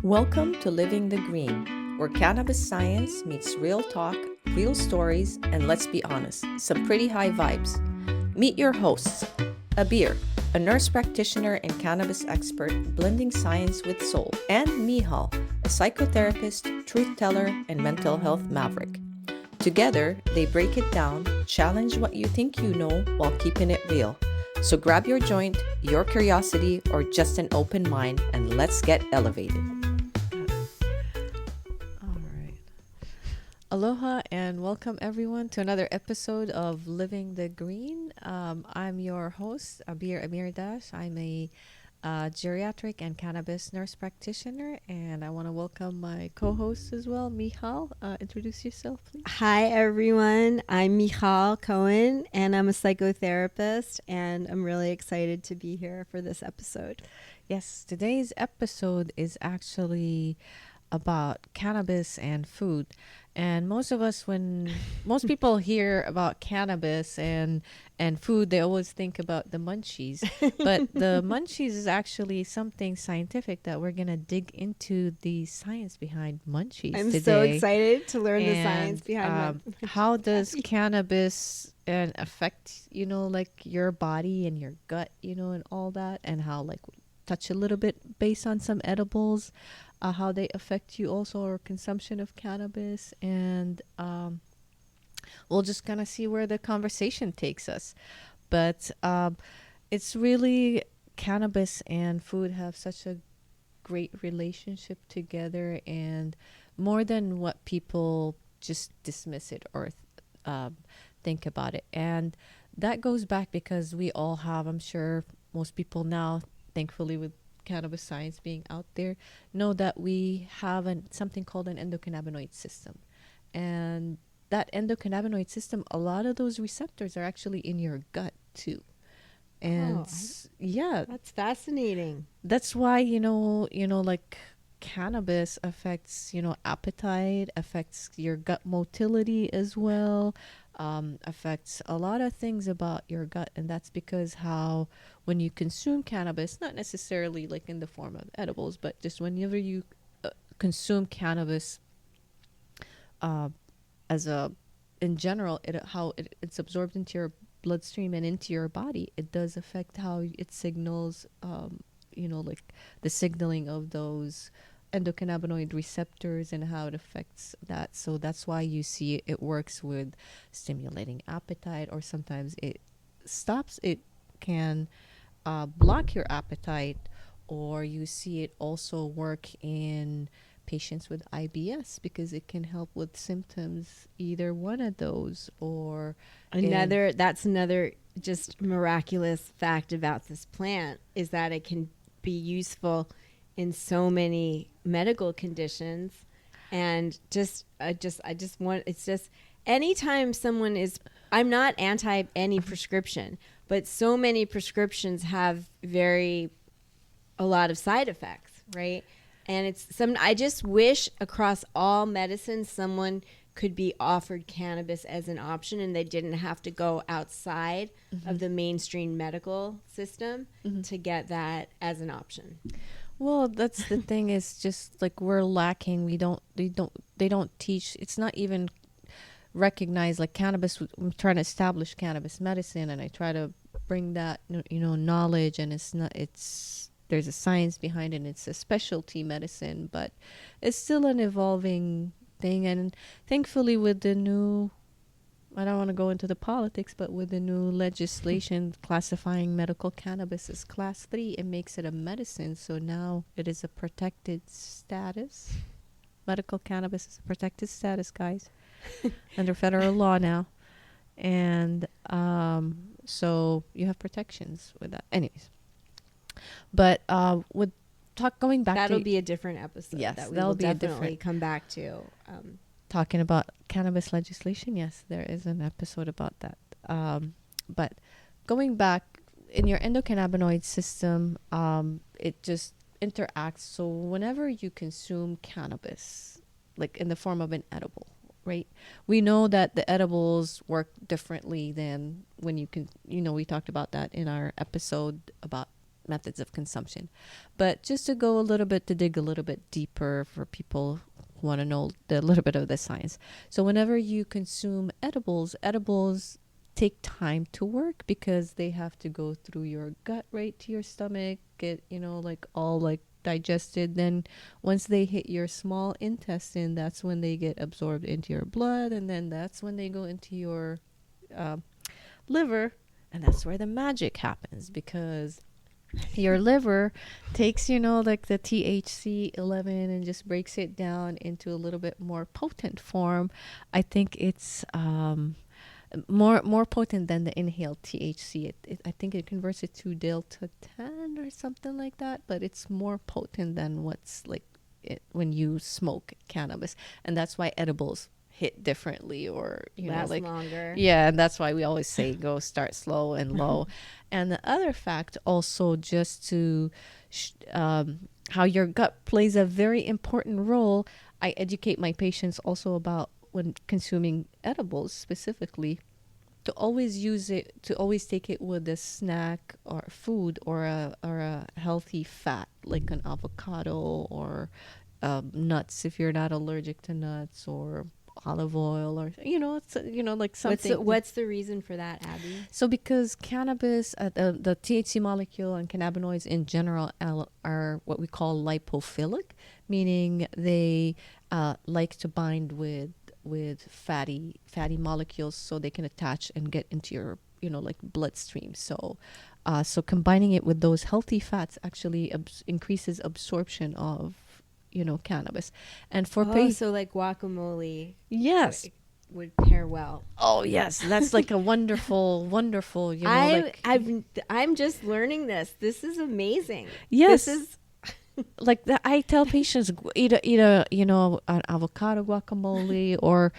Welcome to Living the Green, where cannabis science meets real talk, real stories, and let's be honest, some pretty high vibes. Meet your hosts, Abir, a nurse practitioner and cannabis expert blending science with soul, and Michal, a psychotherapist, truth teller, and mental health maverick. Together, they break it down, challenge what you think you know while keeping it real. So grab your joint, your curiosity, or just an open mind, and let's get elevated. Aloha and welcome everyone to another episode of Living the Green. I'm your host, Abir Amirdash. I'm a geriatric and cannabis nurse practitioner, and I want to welcome my co-host as well, Michal. Introduce yourself, please. Hi, everyone. I'm Michal Cohen, and I'm a psychotherapist, and I'm really excited to be here for this episode. Yes, today's episode is actually about cannabis and food. And most of us, when most people hear about cannabis and food, they always think about the munchies. But the munchies is actually something scientific that we're going to dig into the science behind munchies I'm today. so excited to learn the science behind how does cannabis affect, like your body and your gut, and all that, and how touch a little bit based on some edibles. How they affect you also, or consumption of cannabis, and we'll just kind of see where the conversation takes us. But it's really, cannabis and food have such a great relationship together, and more than what people just dismiss it or think about it. And that goes back because we all have, I'm sure most people now, thankfully with cannabis science being out there, know that we have something called an endocannabinoid system. And that endocannabinoid system, a lot of those receptors are actually in your gut too. And yeah, that's fascinating. That's why, like cannabis affects, appetite, affects your gut motility as well, affects a lot of things about your gut. And that's because how when you consume cannabis, not necessarily like in the form of edibles, but just whenever you consume cannabis in general, it's absorbed into your bloodstream and into your body, it does affect how it signals, like the signaling of those endocannabinoid receptors and how it affects that. So that's why you see it works with stimulating appetite, or sometimes it can block your appetite, or you see it also work in patients with IBS because it can help with symptoms, either one of those or that's another just miraculous fact about this plant, is that it can be useful in so many medical conditions. And anytime someone is, I'm not anti any prescription, but so many prescriptions have a lot of side effects, right? And I just wish across all medicine someone could be offered cannabis as an option, and they didn't have to go outside of the mainstream medical system to get that as an option. Well, that's the thing, is just like we're lacking. They don't teach. It's not even recognized, like cannabis. I'm trying to establish cannabis medicine, and I try to bring that, knowledge, and there's a science behind it. And it's a specialty medicine, but it's still an evolving thing. And thankfully with the new, I don't want to go into the politics, but with the new legislation classifying medical cannabis as class 3, it makes it a medicine. So now it is a protected status. Medical cannabis is a protected status, guys, under federal law now. And so you have protections with that. Anyways, but going back, that'll be a different episode. Yes, that we will definitely come back to. Talking about cannabis legislation, yes, there is an episode about that. But going back, in your endocannabinoid system, it just interacts. So whenever you consume cannabis, like in the form of an edible, right? We know that the edibles work differently than when you can, we talked about that in our episode about methods of consumption. But just to go a little bit, to dig a little bit deeper for people who want to know a little bit of the science. So whenever you consume edibles take time to work because they have to go through your gut right to your stomach, get, like all like digested. Then once they hit your small intestine, that's when they get absorbed into your blood. And then that's when they go into your liver. And that's where the magic happens, because your liver takes, like the THC 11 and just breaks it down into a little bit more potent form. I think it's more potent than the inhaled THC. I think it converts it to delta 10 or something like that, but it's more potent than what's like it when you smoke cannabis. And that's why edibles hit differently, or last longer. Yeah, and that's why we always say go start slow and low. And the other fact also, just to how your gut plays a very important role, I educate my patients also about, when consuming edibles specifically, to always take it with a snack or food, or a healthy fat like an avocado, or nuts if you're not allergic to nuts, or olive oil, or it's like something. What's the reason for that, Abby? So because cannabis, the THC molecule and cannabinoids in general are what we call lipophilic, meaning they like to bind with fatty molecules, so they can attach and get into your like bloodstream. So combining it with those healthy fats actually increases absorption of cannabis. And for so like guacamole, yes, would pair well. Oh yes, that's like a wonderful I'm just learning this. This is amazing. Yes, this is like that. I tell patients eat a an avocado guacamole, or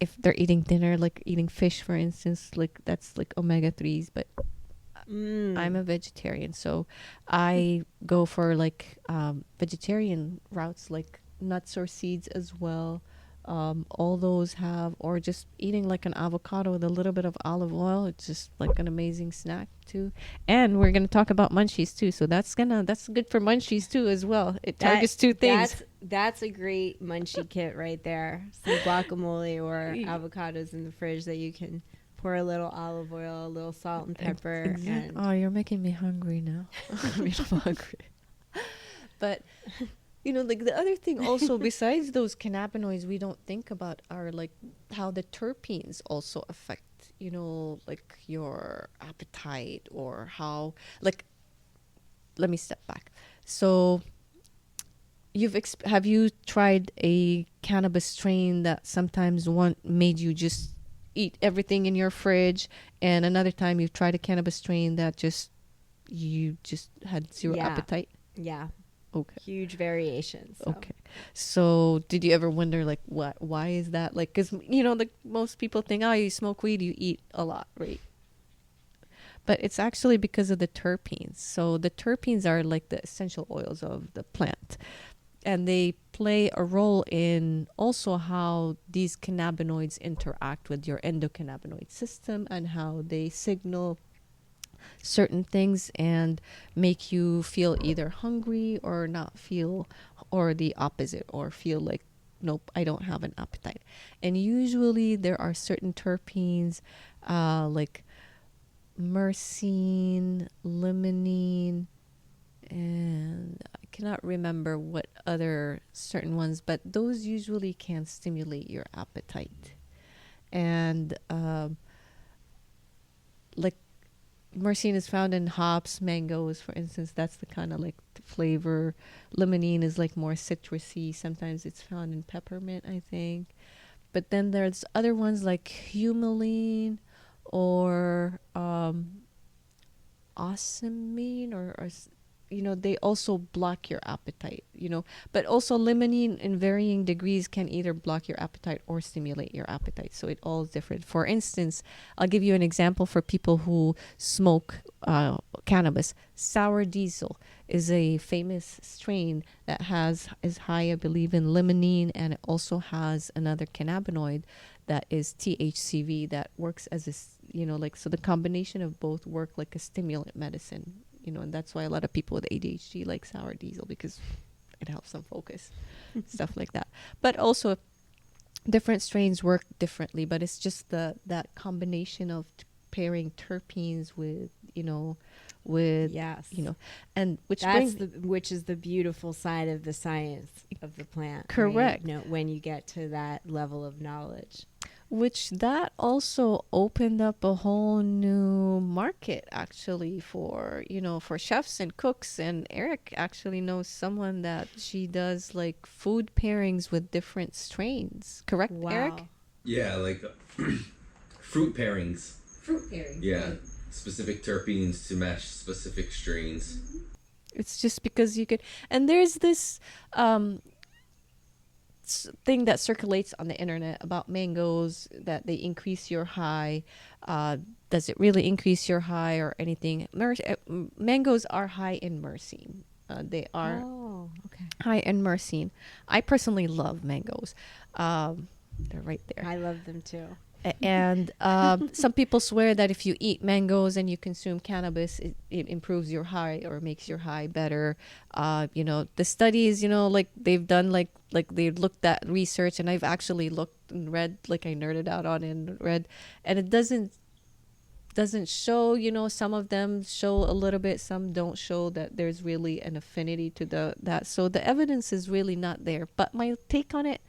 if they're eating dinner, like eating fish, for instance, like that's like omega-3s. But I'm a vegetarian, so I go for like vegetarian routes, like nuts or seeds as well. All those have, or just eating like an avocado with a little bit of olive oil. It's just like an amazing snack too. And we're gonna talk about munchies too, so that's good for munchies too as well. It targets two things. That's a great munchie kit right there. Some guacamole or avocados in the fridge that you can pour a little olive oil, a little salt and pepper. Exactly. Oh, you're making me hungry now. I'm hungry. But like the other thing also, besides those cannabinoids we don't think about, are like how the terpenes also affect, like your appetite, or how, like, let me step back. So have you tried a cannabis strain that sometimes made you just eat everything in your fridge, and another time you've tried a cannabis strain that you just had zero appetite? Yeah. Okay. Huge variations. So. Okay. So did you ever wonder, like, why is that? Like, because, like most people think, oh, you smoke weed, you eat a lot, right? But it's actually because of the terpenes. So the terpenes are like the essential oils of the plant. And they play a role in also how these cannabinoids interact with your endocannabinoid system, and how they signal certain things and make you feel either hungry or not feel, or the opposite, or feel like, nope, I don't have an appetite. And usually there are certain terpenes like myrcene, limonene, and I cannot remember what other certain ones, but those usually can stimulate your appetite. And like myrcene is found in hops, mangoes, for instance. That's the kind of like flavor. Limonene is like more citrusy. Sometimes it's found in peppermint, I think. But then there's other ones like humulene, or ocimene, or they also block your appetite, but also limonene in varying degrees can either block your appetite or stimulate your appetite. So it all is different. For instance, I'll give you an example for people who smoke cannabis. Sour diesel is a famous strain that is high, I believe, in limonene, and it also has another cannabinoid that is THCV that works as a, so the combination of both work like a stimulant medicine, and that's why a lot of people with ADHD like sour diesel, because it helps them focus, stuff like that. But also different strains work differently, but it's just that combination of pairing terpenes with, Yes. and which That's brings which is the beautiful side of the science of the plant. correct. Right? When you get to that level of knowledge. Which that also opened up a whole new market actually for, for chefs and cooks. And Eric actually knows someone that she does like food pairings with different strains. Correct, Wow. Eric? Yeah, like fruit pairings. Fruit pairing. Yeah, specific terpenes to match specific strains. It's just because you could, and there's this thing that circulates on the internet about mangoes, that they increase your high. Does it really increase your high or anything? Mangoes are high in myrcene. They are high in myrcene. I personally love mangoes. They're right there. I love them too. And some people swear that if you eat mangoes and you consume cannabis, it improves your high or makes your high better. The studies, like they've done, like they've looked at research, and I've actually looked and read, like I nerded out on and read, and it doesn't show, some of them show a little bit, some don't show that there's really an affinity to that. So the evidence is really not there. But my take on it,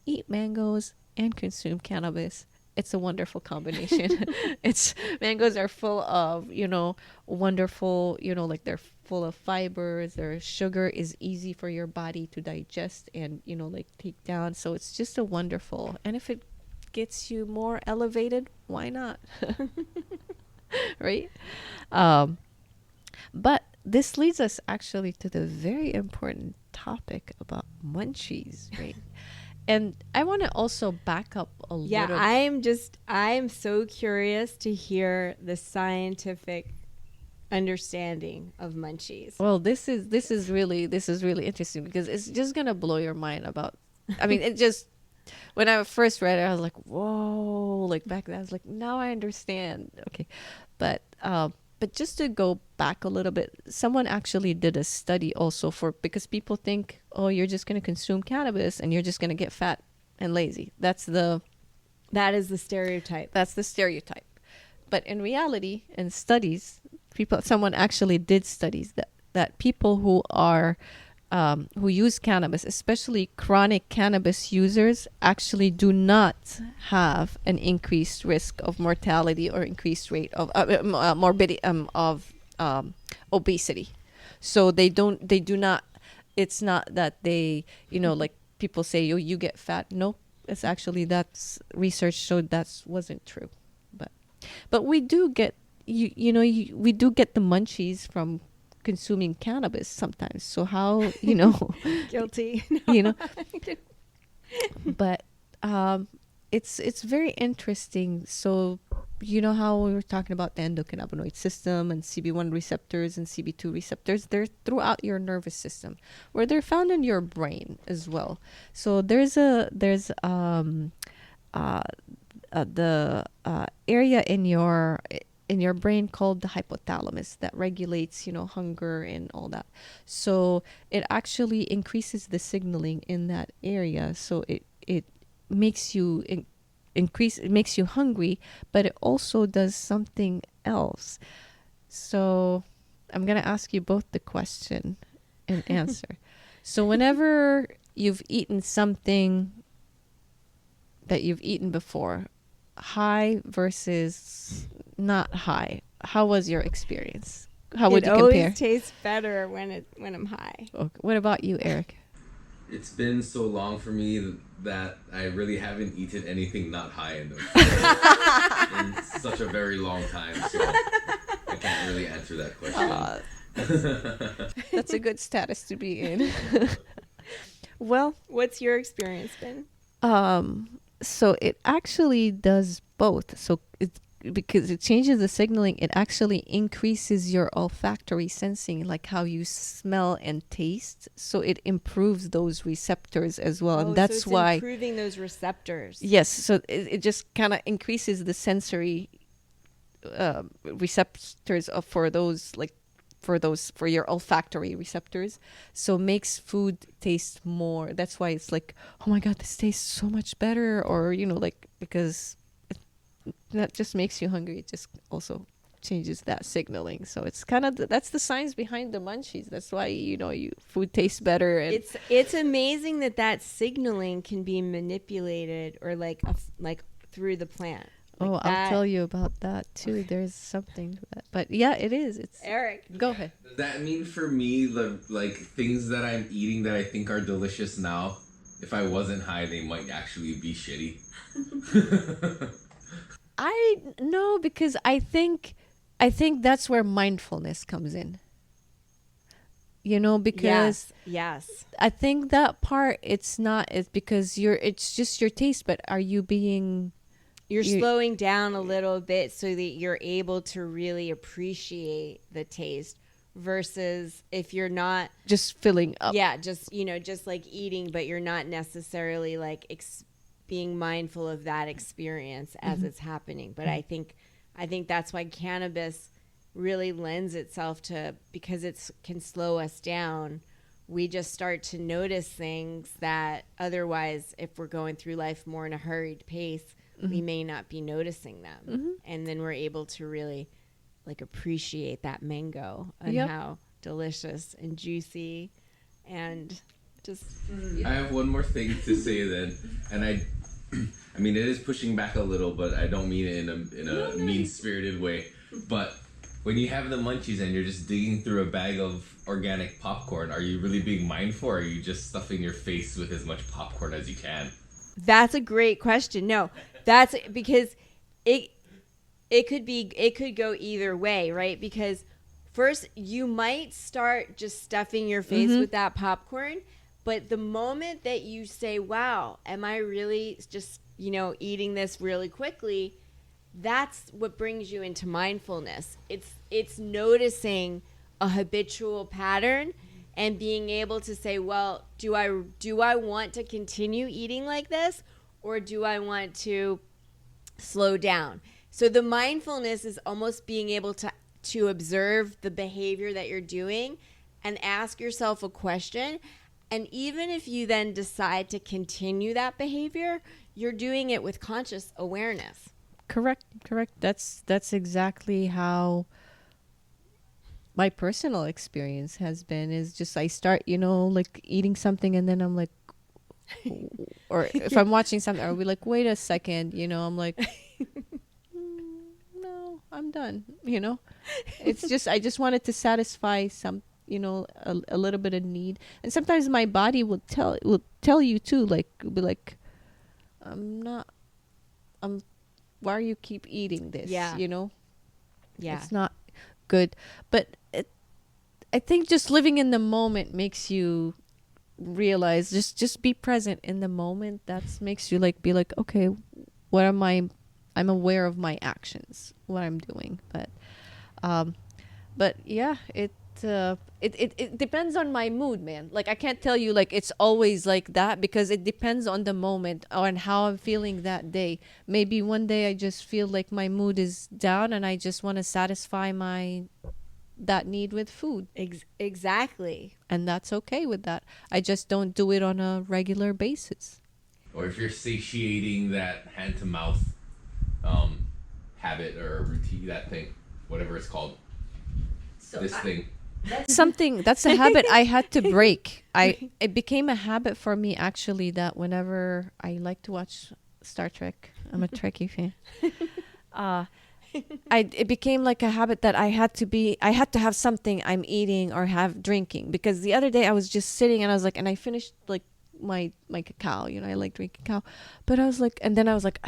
eat mangoes and consume cannabis. It's a wonderful combination. Mangoes are full of, wonderful, like they're full of fibers. Their sugar is easy for your body to digest and, like take down. So it's just a wonderful. And if it gets you more elevated, why not? Right? But this leads us actually to the very important topic about munchies, right? And I want to also back up a little. Yeah, I'm so curious to hear the scientific understanding of munchies. Well, this is really interesting, because it's just gonna blow your mind about. I mean, it just, when I first read it, I was like, whoa! Like back then, I was like, now I understand. Okay, but just to go back a little bit, someone actually did a study also because people think, oh, you're just going to consume cannabis and you're just going to get fat and lazy. That is the stereotype. That's the stereotype. But in reality, in studies, someone actually did studies that people who are who use cannabis, especially chronic cannabis users, actually do not have an increased risk of mortality or increased rate of morbidity of obesity. So they do not. It's not that they, like people say, you get fat. No, it's actually, that's research showed that wasn't true. But we do get we do get the munchies from consuming cannabis sometimes. So how, Guilty. But it's very interesting. So how we were talking about the endocannabinoid system and CB1 receptors and CB2 receptors, they're throughout your nervous system, where they're found in your brain as well. So there's the area in your brain called the hypothalamus that regulates, hunger and all that. So it actually increases the signaling in that area. So it makes you it makes you hungry, but it also does something else. So I'm going to ask you both the question and answer. So whenever you've eaten something that you've eaten before, high versus not high, how was your experience? How would you compare? It always tastes better when I'm high. Okay. What about you, Eric? It's been so long for me that I really haven't eaten anything not high in such a very long time, so I can't really answer that question. That's a good status to be in. Well, what's your experience been? So it actually does both. So because it changes the signaling, it actually increases your olfactory sensing, like how you smell and taste. So it improves those receptors as well. And that's so it's why improving those receptors. Yes. So it just kind of increases the sensory receptors for those, like for your olfactory receptors, so makes food taste more. That's why it's like, oh my god, this tastes so much better, or like, because that just makes you hungry. It just also changes that signaling. So it's kind of that's the science behind the munchies. That's why you food tastes better. And it's amazing that signaling can be manipulated, or like through the plant. I'll tell you about that too. There's something to that. But yeah, it is. It's Eric. Go ahead. Does that mean for me, the things that I'm eating that I think are delicious now, if I wasn't high, they might actually be shitty? I know, because I think that's where mindfulness comes in. Because yes. I think that part, it's because it's just your taste, but are you being... You're slowing down a little bit so that you're able to really appreciate the taste, versus if you're not just filling up. Yeah, just like eating, but you're not necessarily like being mindful of that experience as it's happening. But I think that's why cannabis really lends itself to, because it can slow us down. We just start to notice things that otherwise, if we're going through life more in a hurried pace, we may not be noticing them. And then we're able to really like appreciate that mango and how delicious and juicy, and just... I have one more thing to say then, and I mean, it is pushing back a little, but I don't mean it in a mean-spirited way. But when you have the munchies and you're just digging through a bag of organic popcorn, are you really being mindful, or are you just stuffing your face with as much popcorn as you can? That's a great question. No, that's because it could go either way, right? Because first you might start just stuffing your face with that popcorn, but the moment that you say, wow, am I really just, eating this really quickly? That's what brings you into mindfulness. It's noticing a habitual pattern and being able to say, well, do I want to continue eating like this, or do I want to slow down? So the mindfulness is almost being able to observe the behavior that you're doing and ask yourself a question. And even if you then decide to continue that behavior, you're doing it with conscious awareness. Correct. That's exactly how my personal experience has been. Is just I start, like eating something, and then I'm like, or if I'm watching something, are we like, wait a second, I'm like, no, I'm done. It's just I just wanted to satisfy some, a little bit of need, and sometimes my body will tell you too, like, be like, why are you keep eating this? Yeah. Yeah, it's not good. But I think just living in the moment makes you realize, just be present in the moment. That makes you like be like, okay, what am I'm aware of my actions, what I'm doing. But yeah, it depends on my mood, man. Like, I can't tell you like it's always like that, because it depends on the moment on how I'm feeling that day. Maybe one day I just feel like my mood is down and I just want to satisfy that need with food. Exactly. And that's okay with that. I just don't do it on a regular basis. Or if you're satiating that hand to mouth habit or routine, that thing, whatever it's called, that's a habit I had to break. It became a habit for me, actually, that whenever I like to watch Star Trek, I'm a Trekkie fan. It became like a habit that I had to have something I'm eating or have drinking, because the other day I was just sitting and I was like, and I finished like my cacao, I like drinking cacao, but I was like, and then I was like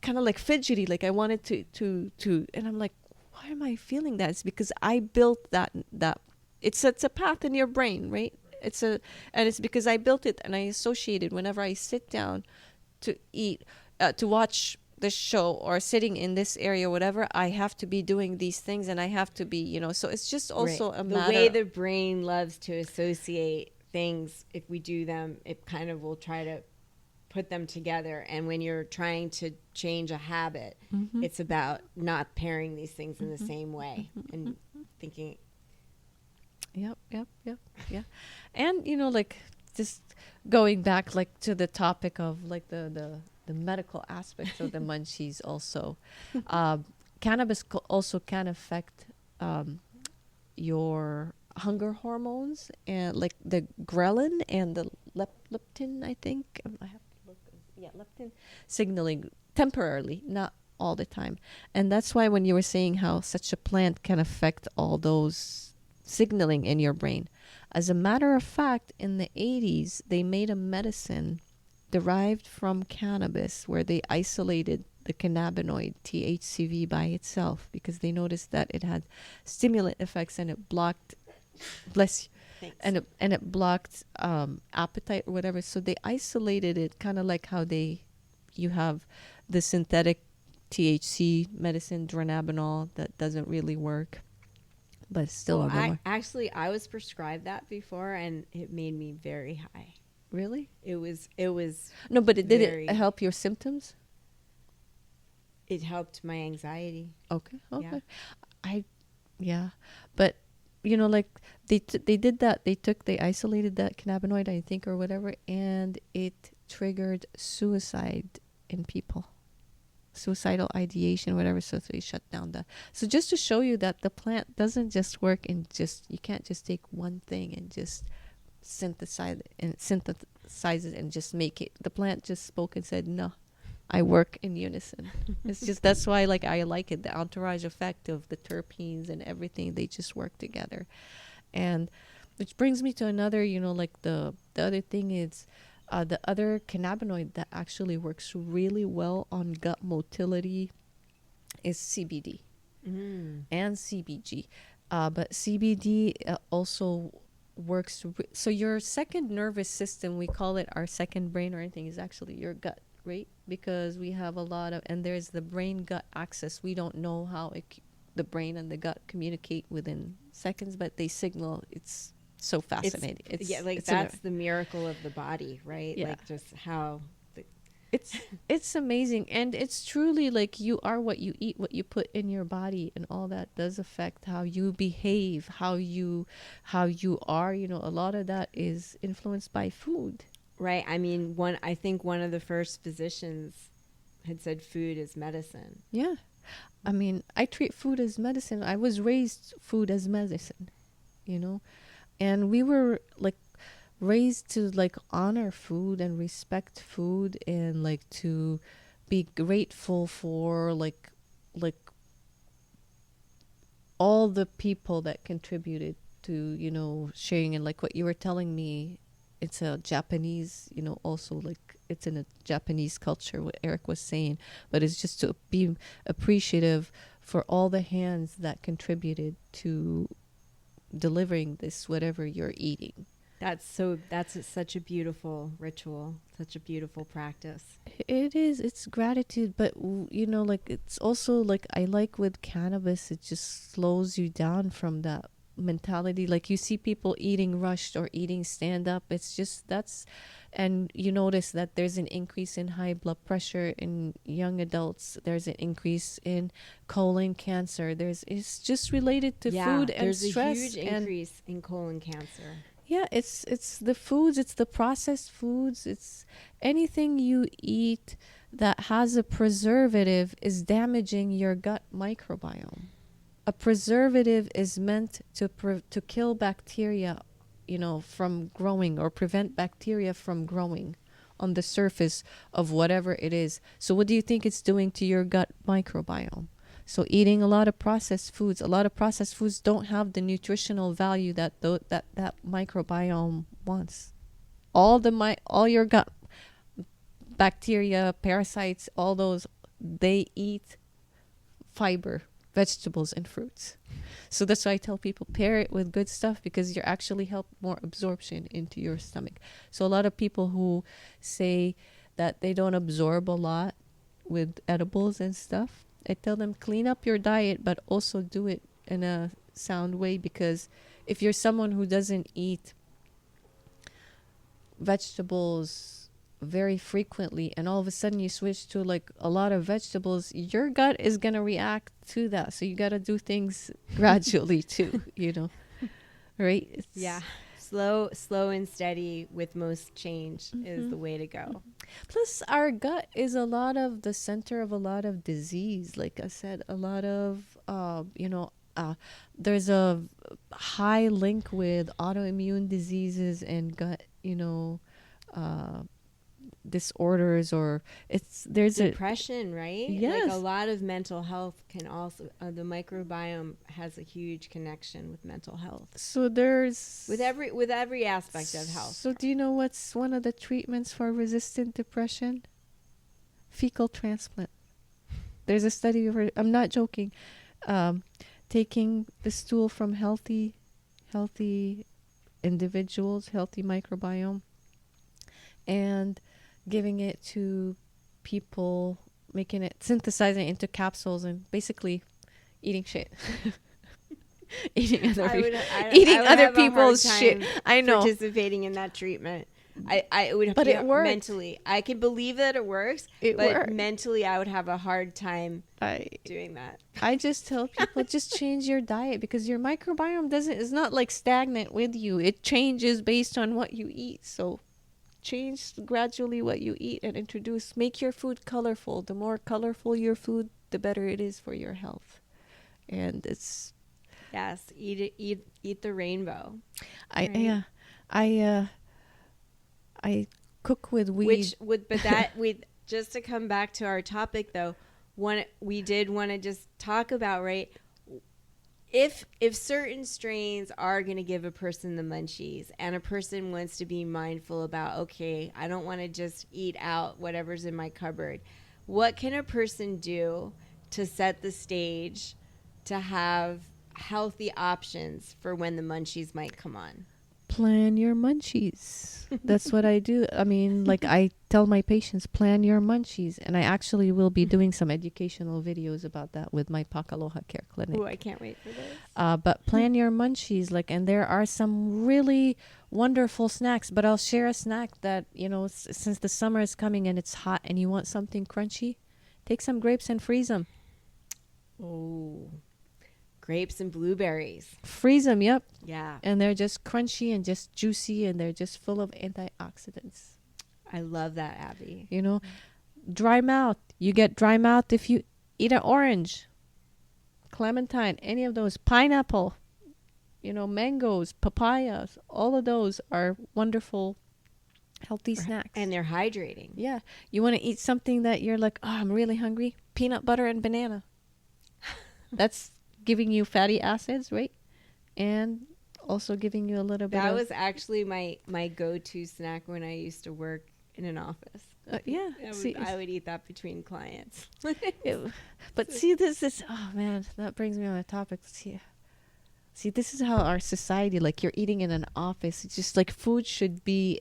kind of like fidgety, like I wanted to and I'm like, why am I feeling that? It's because I built that it's a path in your brain, right? And it's because I built it and I associated whenever I sit down to eat, to watch the show or sitting in this area, whatever, I have to be doing these things and I have to be, so it's just also a matter. The way the brain loves to associate things, if we do them, it kind of will try to put them together. And when you're trying to change a habit, it's about not pairing these things in the same way and thinking Yep, yep, yeah. And like just going back like to the topic of like the medical aspects of the munchies also. Cannabis also can affect your hunger hormones and like the ghrelin and the leptin, I think. I have to look. Yeah, leptin signaling temporarily, not all the time. And that's why when you were saying how such a plant can affect all those signaling in your brain. As a matter of fact, in the 80s, they made a medicine derived from cannabis where they isolated the cannabinoid THCV by itself because they noticed that it had stimulant effects and it blocked, bless you, Thanks. and it blocked appetite or whatever. So they isolated it, kind of like how you have the synthetic THC medicine, dronabinol, that doesn't really work, but it's still a Well, I was prescribed that before, and it made me very high. Really? It was No, but did very- it help your symptoms? it helped my anxiety. Okay. Yeah. Yeah, but like they did that. They isolated that cannabinoid, I think, or whatever, and it triggered suicide in people, suicidal ideation, whatever. So they shut down that. So just to show you that the plant doesn't just work in you can't just take one thing and just synthesize it and just make it. The plant just spoke and said, no, I work in unison. It's just, that's why like I like it, the entourage effect of the terpenes and everything, they just work together. And which brings me to another, like the other thing is the other cannabinoid that actually works really well on gut motility is CBD and CBG. But CBD also works. So your second nervous system, we call it our second brain or anything, is actually your gut, right? Because we have a lot of, and there's the brain-gut axis. We don't know how the brain and the gut communicate within seconds, but they signal. It's so fascinating. That's the miracle of the body, right? Yeah. Like just how it's amazing, and it's truly like you are what you eat, what you put in your body, and all that does affect how you behave, how you are. A lot of that is influenced by food. right. I mean, I think one of the first physicians had said food is medicine. Yeah, I mean, I treat food as medicine. I was raised food as medicine, and we were like raised to like honor food and respect food and like to be grateful for like all the people that contributed to sharing. And like what you were telling me, it's a Japanese, also like it's in a Japanese culture, what Eric was saying, but it's just to be appreciative for all the hands that contributed to delivering this whatever you're eating. That's such a beautiful ritual, such a beautiful practice. It is. It's gratitude, but like it's also like I like with cannabis, it just slows you down from that mentality. Like you see people eating rushed or eating stand up. It's just and you notice that there's an increase in high blood pressure in young adults. There's an increase in colon cancer. It's just related to food and there's stress. There's a huge increase in colon cancer. Yeah, it's the foods, it's the processed foods, it's anything you eat that has a preservative is damaging your gut microbiome. A preservative is meant to kill bacteria, from growing, or prevent bacteria from growing on the surface of whatever it is. So what do you think it's doing to your gut microbiome? So eating a lot of processed foods don't have the nutritional value that that microbiome wants. All your gut bacteria, parasites, all those, they eat fiber, vegetables, and fruits. So that's why I tell people pair it with good stuff, because you're actually help more absorption into your stomach. So a lot of people who say that they don't absorb a lot with edibles and stuff, I tell them clean up your diet, but also do it in a sound way. Because if you're someone who doesn't eat vegetables very frequently and all of a sudden you switch to like a lot of vegetables, your gut is going to react to that. So you got to do things gradually too, right? Yeah. Slow and steady with most change is the way to go. Plus, our gut is a lot of the center of a lot of disease. Like I said, a lot of, there's a high link with autoimmune diseases and gut, uh, disorders, or there's Depression, right? Yes. Like a lot of mental health can also, the microbiome has a huge connection with mental health. So there's With every aspect of health. So do you know what's one of the treatments for resistant depression? Fecal transplant. There's a study over, I'm not joking, taking the stool from healthy individuals, healthy microbiome, and giving it to people, synthesizing it into capsules, and basically eating shit. Eating other people's shit. I know. Participating in that treatment. I would, but it works. Mentally. I can believe that it works, but works. Mentally I would have a hard time doing that. I just tell people, just change your diet, because your microbiome is not like stagnant with you. It changes based on what you eat. So change gradually what you eat and make your food colorful. The more colorful your food, the better it is for your health. And it's, yes, eat the rainbow. I cook with weed. Just to come back to our topic though, we did want to just talk about, right? If certain strains are going to give a person the munchies, and a person wants to be mindful about, okay, I don't want to just eat out whatever's in my cupboard, what can a person do to set the stage to have healthy options for when the munchies might come on? Plan your munchies. That's what I do. I mean, like, I tell my patients, plan your munchies. And I actually will be doing some educational videos about that with my Pakaloha Care Clinic. Oh, I can't wait for this. But plan your munchies. And there are some really wonderful snacks. But I'll share a snack that, since the summer is coming and it's hot and you want something crunchy, take some grapes and freeze them. Oh, grapes and blueberries. Freeze them, yep. Yeah. And they're just crunchy and just juicy, and they're just full of antioxidants. I love that, Abby. Dry mouth. You get dry mouth if you eat an orange, clementine, any of those, pineapple, mangoes, papayas. All of those are wonderful, healthy snacks. And they're hydrating. Yeah. You want to eat something that you're like, oh, I'm really hungry? Peanut butter and banana. That's giving you fatty acids, right? And also giving you a little bit that was actually my go-to snack when I used to work in an office. Yeah. I would eat that between clients. But see, this is, oh man, that brings me on a topic. See, this is how our society, like, you're eating in an office. It's just like food should be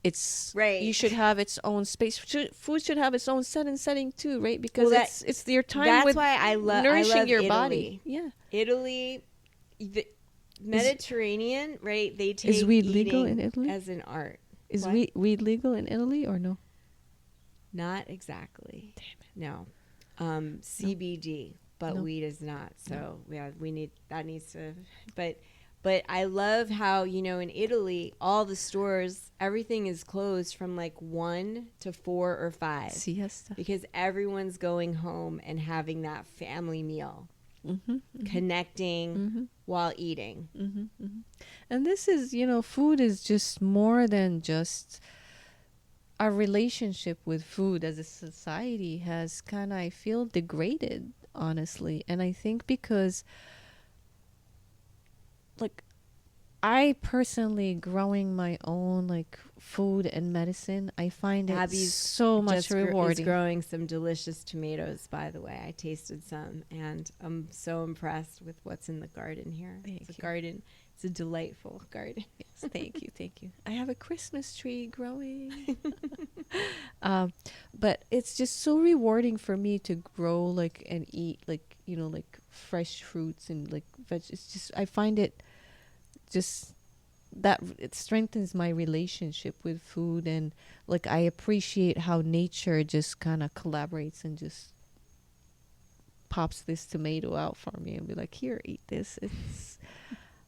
it's right. You should have its own space. Food should have its own setting too, right? Because it's your time. That's with why I love your Italy. body. Yeah, Italy, the Mediterranean, right? They take is weed legal in Italy as an art. Is weed legal in Italy or no? Not exactly. Damn it. No, CBD. But weed is not. So yeah, needs to, but I love how, in Italy, all the stores, everything is closed from like 1 to 4 or 5. Siesta. Because everyone's going home and having that family meal, connecting while eating. And this is, food is just more than just our relationship with food as a society has kind of, I feel, degraded, honestly. And I think because, like, I personally growing my own, like, food and medicine, I find Abby's it so much rewarding. Is growing some delicious tomatoes, by the way. I tasted some, and I'm so impressed with what's in the garden here. It's a delightful garden. Yes, thank you. I have a Christmas tree growing. But it's just so rewarding for me to grow, like, and eat, like, like fresh fruits and like veg. It's just, I find it just that it strengthens my relationship with food, and like I appreciate how nature just kind of collaborates and just pops this tomato out for me and be like, here, eat this.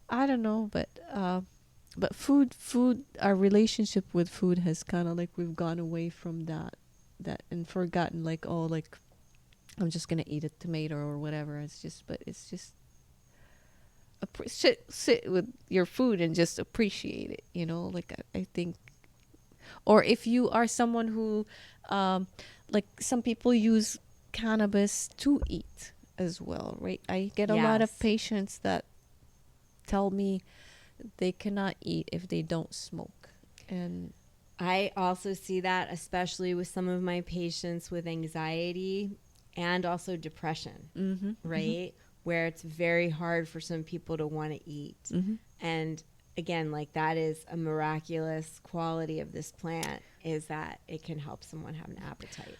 I don't know, but food, our relationship with food has kind of like we've gone away from that and forgotten like, oh, like I'm just gonna eat a tomato or whatever. It's just sit with your food and just appreciate it. Like I think, or if you are someone who, like some people use cannabis to eat as well, right? I get a lot of Yes. patients that tell me they cannot eat if they don't smoke. And I also see that, especially with some of my patients with anxiety and also depression, mm-hmm, right? Where it's very hard for some people to want to eat. mm-hmm. And again, like that is a miraculous quality of this plant, is that it can help someone have an appetite.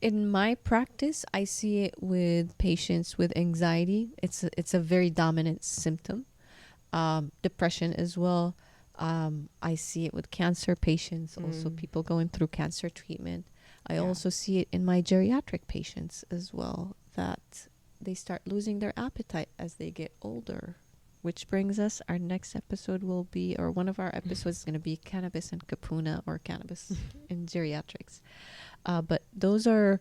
In my practice, I see it with patients with anxiety. It's a very dominant symptom. Depression as well. I see it with cancer patients, also people going through cancer treatment. I also see it in my geriatric patients as well, that they start losing their appetite as they get older. Which brings us, our next episode will be, or one of our episodes is going to be cannabis and kapuna, or cannabis and geriatrics. But those are,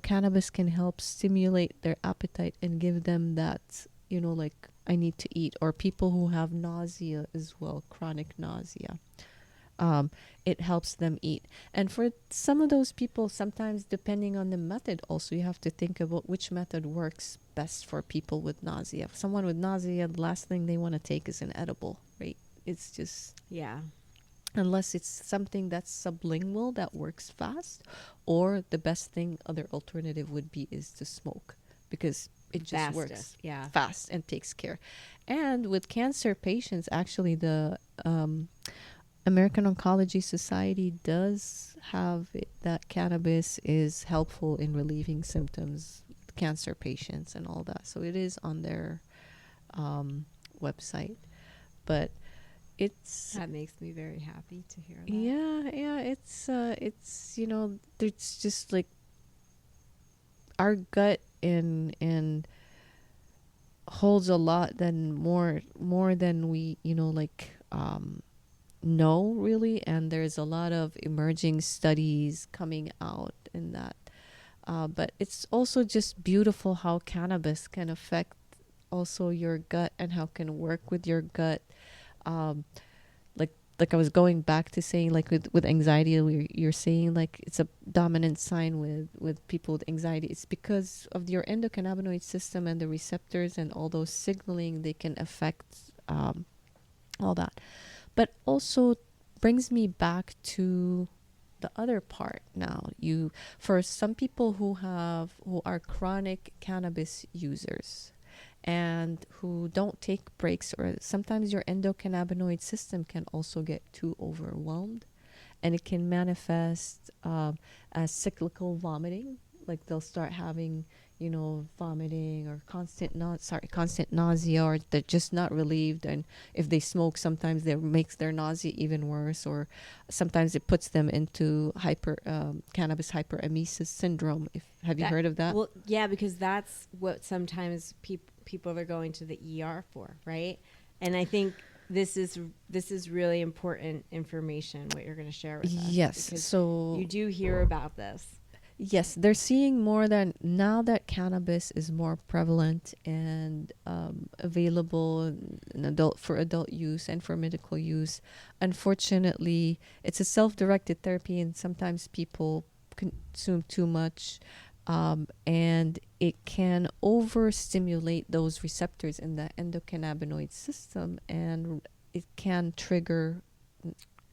cannabis can help stimulate their appetite and give them that, like I need to eat, or people who have nausea as well, chronic nausea. It helps them eat. And for some of those people, sometimes depending on the method, also you have to think about which method works best for people with nausea. If someone with nausea, the last thing they want to take is an edible, right? It's just, Yeah. unless it's something that's sublingual that works fast, or the best thing, other alternative would be is to smoke, because it just works fast and takes care. And with cancer patients, actually the American Oncology Society does have it that cannabis is helpful in relieving symptoms with cancer patients and all that. So it is on their website. But That makes me very happy to hear that. yeah, it's it's just like our gut and holds a lot than more than we know, really. And there's a lot of emerging studies coming out in that, but it's also just beautiful how cannabis can affect also your gut and how it can work with your gut. um like I was going back to saying, like with anxiety, you're saying like it's a dominant sign with people with anxiety. It's because of your endocannabinoid system and the receptors and all those signaling, they can affect all that. But also brings me back to the other part now. For some people who are chronic cannabis users and who don't take breaks, or sometimes your endocannabinoid system can also get too overwhelmed, and it can manifest as cyclical vomiting. Like they'll start having vomiting or constant nausea, or they're just not relieved. And if they smoke, sometimes that makes their nausea even worse, or sometimes it puts them into cannabis hyperemesis syndrome. Have you heard of that? Well, yeah, because that's what sometimes people are going to the ER for, right? And I think this is really important information, what you're going to share with us. Yes, so you do hear about this. Yes, they're seeing more than now that cannabis is more prevalent and available for adult use and for medical use. Unfortunately, it's a self-directed therapy, and sometimes people consume too much, and it can overstimulate those receptors in the endocannabinoid system, and it can trigger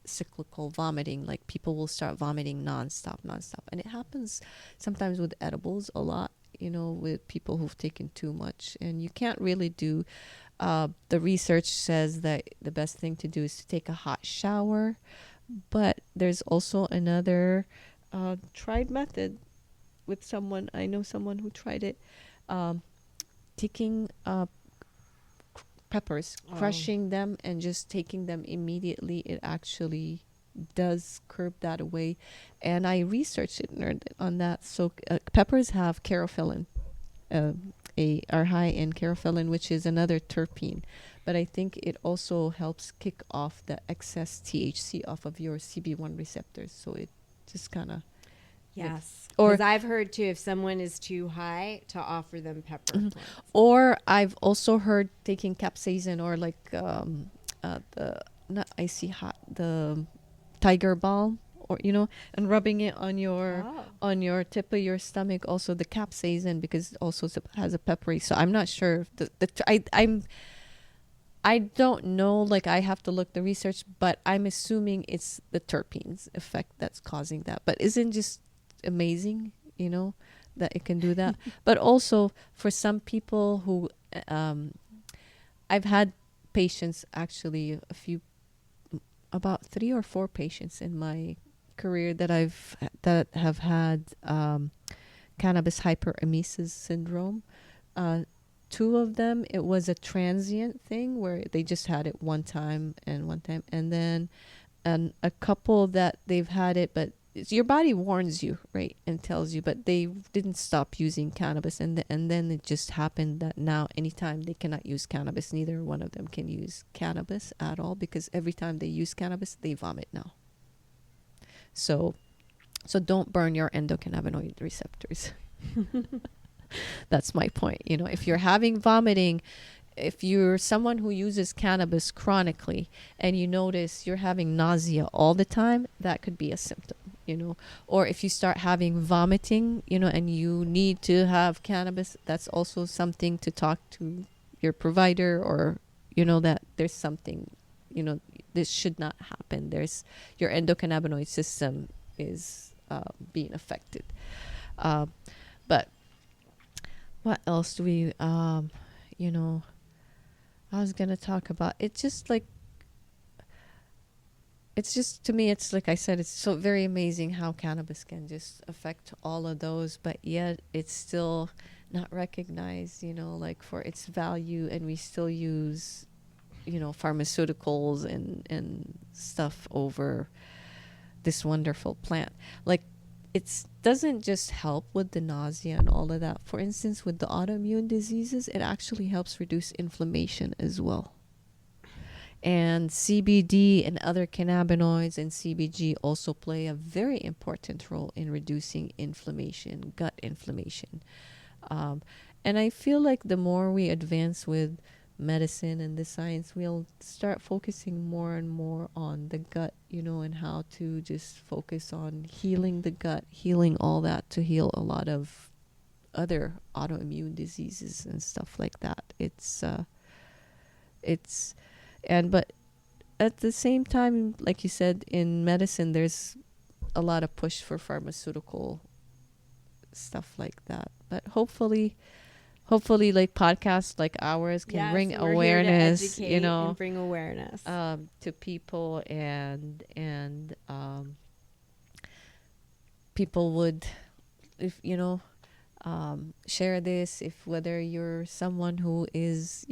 cyclical vomiting. Like people will start vomiting nonstop, and it happens sometimes with edibles a lot, with people who've taken too much. And you can't really do the research says that the best thing to do is to take a hot shower, but there's also another tried method with someone. I know someone who tried it, taking peppers, crushing them and just taking them immediately. It actually does curb that away. And I researched it on that. So peppers have carophyllin, are high in carotene, which is another terpene. But I think it also helps kick off the excess THC off of your CB1 receptors. So it just kind of Yes. Or- Because I've heard too, if someone is too high, to offer them pepper plants. Or I've also heard taking capsaicin or like the not icy hot, the tiger balm, or and rubbing it on your Oh. on your tip of your stomach. Also the capsaicin, because it also has a peppery. So I'm not sure if I don't know. Like I have to look the research, but I'm assuming it's the terpenes effect that's causing that. But isn't just amazing, that it can do that. But also for some people who, I've had patients actually about 3 or 4 patients in my career that have had cannabis hyperemesis syndrome. 2 of them, it was a transient thing where they just had it one time, and then a couple that they've had it, but your body warns you, right, and tells you, but they didn't stop using cannabis, and then it just happened that now anytime they cannot use cannabis, neither one of them can use cannabis at all, because every time they use cannabis they vomit now. So don't burn your endocannabinoid receptors. That's my point. If you're having vomiting, if you're someone who uses cannabis chronically and you notice you're having nausea all the time, that could be a symptom, or if you start having vomiting, and you need to have cannabis, that's also something to talk to your provider, or, that there's something, this should not happen. Your endocannabinoid system is being affected. But what else do we, I was going to talk about, it's just to me, it's like I said, it's so very amazing how cannabis can just affect all of those, but yet it's still not recognized, like for its value, and we still use, pharmaceuticals and stuff over this wonderful plant. Like, it doesn't just help with the nausea and all of that. For instance, with the autoimmune diseases, it actually helps reduce inflammation as well. And CBD and other cannabinoids and CBG also play a very important role in reducing inflammation, gut inflammation. And I feel like the more we advance with medicine and the science, we'll start focusing more and more on the gut, and how to just focus on healing the gut, healing all that, to heal a lot of other autoimmune diseases and stuff like that. But at the same time, like you said, in medicine, there's a lot of push for pharmaceutical stuff like that. But hopefully like podcasts like ours can bring awareness, here to educate and bring awareness to people, and people would, if share this, if whether you're someone who is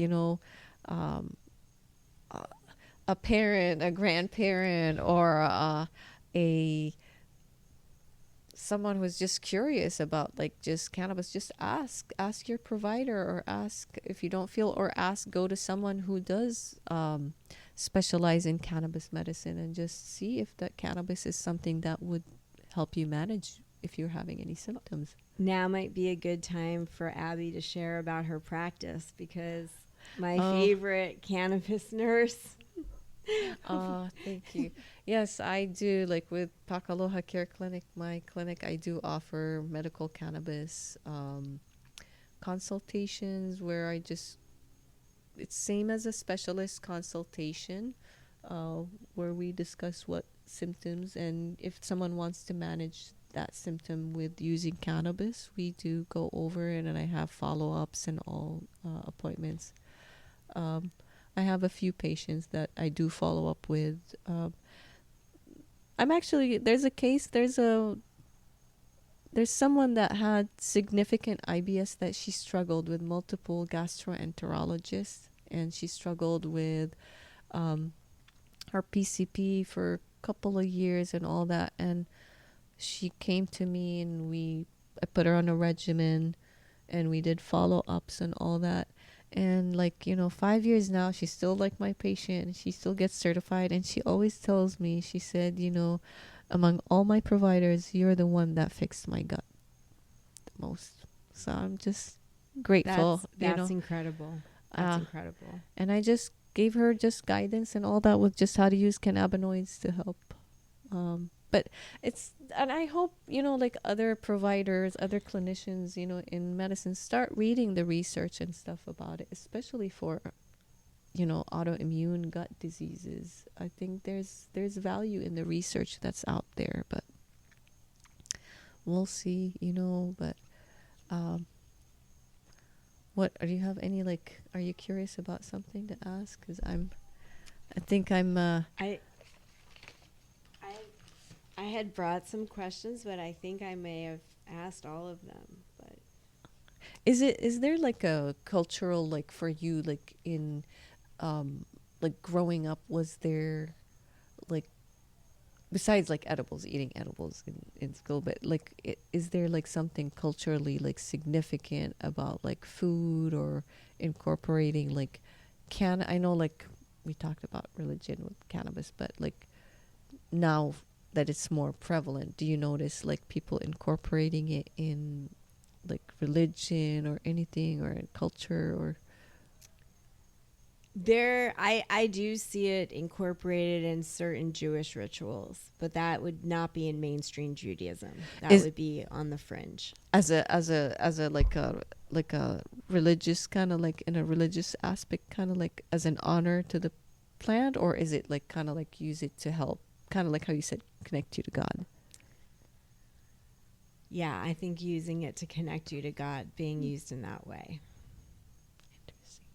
a parent, a grandparent, or a someone who's just curious about like just cannabis, just ask your provider, or ask if you don't feel, or go to someone who does specialize in cannabis medicine, and just see if that cannabis is something that would help you manage if you're having any symptoms. Now might be a good time for Abby to share about her practice, because my favorite cannabis nurse. Oh, thank you. Yes, I do. Like with Pakaloha Care Clinic, my clinic, I do offer medical cannabis consultations, where it's same as a specialist consultation, where we discuss what symptoms, and if someone wants to manage that symptom with using cannabis, we do go over it, and I have follow-ups and all appointments. I have a few patients that I do follow up with. There's someone that had significant IBS, that she struggled with multiple gastroenterologists, and she struggled with her PCP for a couple of years and all that. And she came to me, and I put her on a regimen, and we did follow-ups and all that. And like, 5 years now, she's still like my patient, and she still gets certified, and she always tells me, she said, among all my providers, you're the one that fixed my gut the most. So I'm just grateful. That's incredible. That's incredible. And I just gave her just guidance and all that with just how to use cannabinoids to help. But and I hope, like other providers, other clinicians, in medicine start reading the research and stuff about it, especially for, autoimmune gut diseases. I think there's value in the research that's out there, but we'll see, but, do you have any, are you curious about something to ask? Because I had brought some questions, but I think I may have asked all of them. But is there like a cultural, like for you, like in like growing up, was there like, besides like eating edibles in school, but like is there like something culturally like significant about like food or incorporating like I know like we talked about religion with cannabis, but like now that it's more prevalent, do you notice like people incorporating it in like religion or anything, or in culture? Or I do see it incorporated in certain Jewish rituals, but that would not be in mainstream Judaism. That would be on the fringe. As a like a religious kind of, like in a religious aspect, kind of like as an honor to the plant, or is it like kind of like use it to help, kind of like how you said, connect you to God? Yeah, I think using it to connect you to God, being used in that way. Interesting.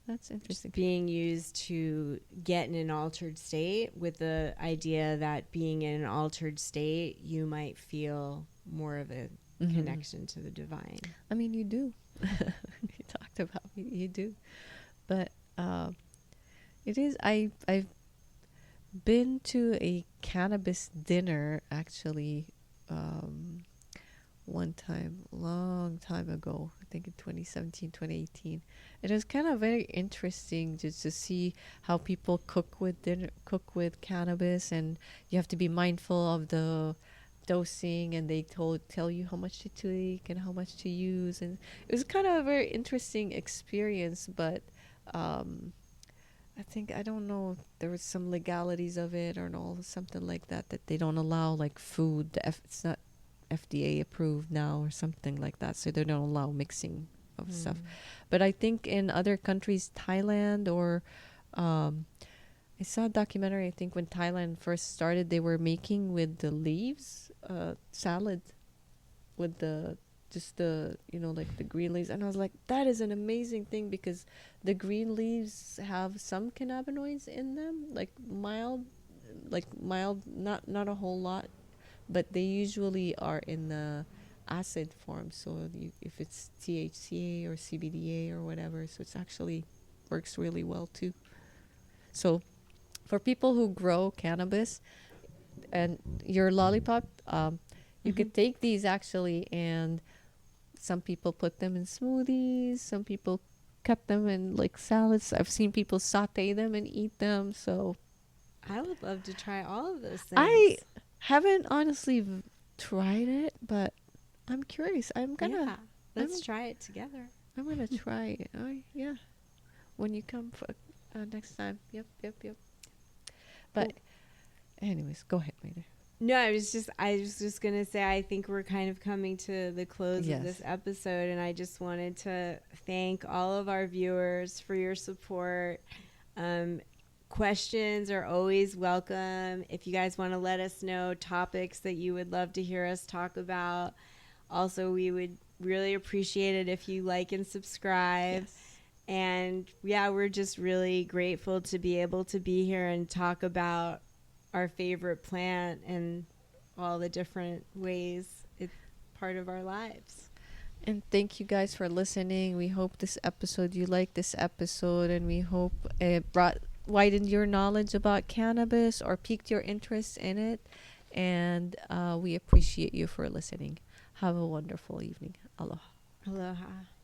That's interesting. Being used to get in an altered state, with the idea that being in an altered state, you might feel more of a connection to the divine. I mean, you do. You talked about you do. But it is, I've been to a cannabis dinner actually one time, long time ago, I think in 2017, 2018. It was kind of very interesting just to see how people cook with cannabis, and you have to be mindful of the dosing, and they tell you how much to take and how much to use, and it was kind of a very interesting experience. But I think, I don't know, there was some legalities of it or something like that they don't allow like food. It's not FDA approved now or something like that, so they don't allow mixing of stuff. But I think in other countries, Thailand, or I saw a documentary, I think when Thailand first started, they were making with the leaves salad with the like the green leaves, and I was like, that is an amazing thing, because the green leaves have some cannabinoids in them, like mild, not a whole lot, but they usually are in the acid form, so if it's THC or CBDA or whatever, so it's actually works really well too. So for people who grow cannabis, and your lollipop, you could take these actually, and some people put them in smoothies, some people cut them in like salads. I've seen people saute them and eat them. So I would love to try all of those things. I haven't honestly tried it, but I'm curious. Let's try it together. I'm gonna try it. Yeah, when you come for next time. Yep. But anyways, go ahead, Maida. No, I was just gonna say, I think we're kind of coming to the close of this episode, and I just wanted to thank all of our viewers for your support. Questions are always welcome. If you guys want to let us know topics that you would love to hear us talk about, also we would really appreciate it if you like and subscribe. Yes. And yeah, we're just really grateful to be able to be here and talk about our favorite plant and all the different ways it's part of our lives. And thank you guys for listening. We hope you liked this episode, and we hope it widened your knowledge about cannabis or piqued your interest in it. And we appreciate you for listening. Have a wonderful evening. Aloha. Aloha.